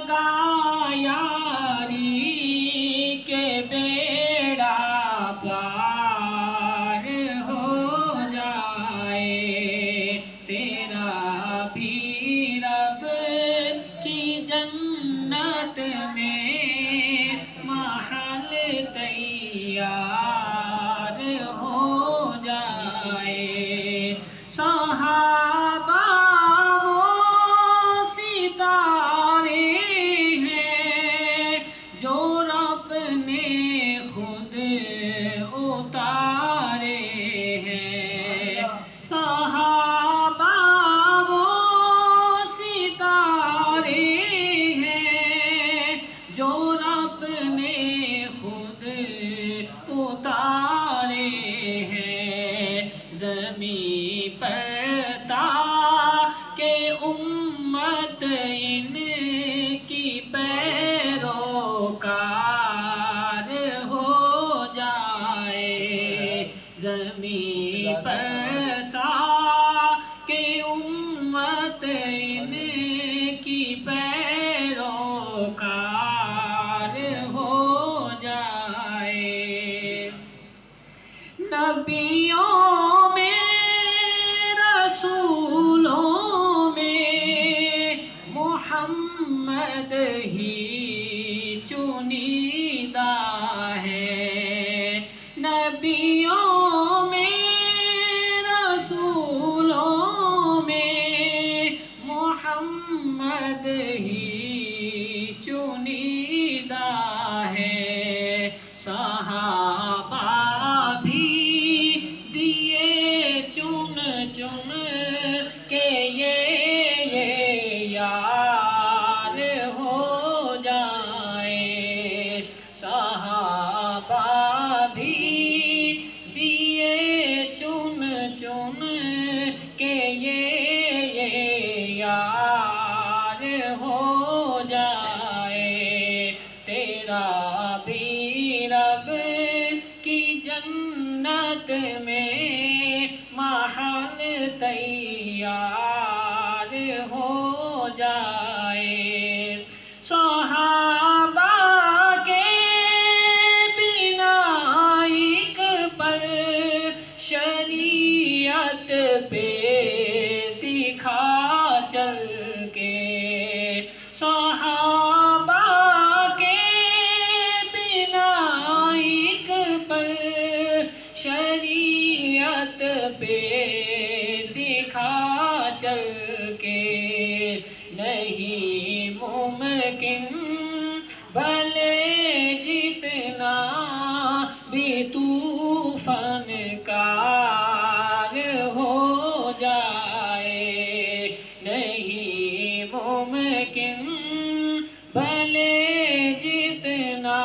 لگا یاری کے بیڑا پار ہو جائے، تیرا بھی رب کی جنت میں محل تیار ہو جائے۔ صحابہ وہ ستارے ہیں جو رب نے خود اتارے ہیں، صحابہ وہ ستارے ہیں جو رب نے خود اتارے ہیں۔ زمین پر تاکہ امت ان کی پیروکار ہو جائے، زمین پر تاکہ امت ان کی پیروکار ہو جائے۔ نبیوں میں رسولوں میں محمد ہی چنیدہ ہے، نبیوں میں رسولوں میں محمد ہی چنیدہ ہے۔ صحابہ بھی دیے چن چن کے یہ یار ہو جائیں، صحابہ بھی دیے چن چن کے یہ یار ہو جائے، تیرا بھی رب کی جنت میں محل تیار ہو جائے۔ صحابہ کے بنا ایک پل شریعت پہ دکھا چل کے، صحابہ کے بنا ایک پل شریعت پہ دکھا چل کے، نہیں ممکن بھلے جتنا بھی تو فنکار ہو جائے، نہیں ممکن بھلے جتنا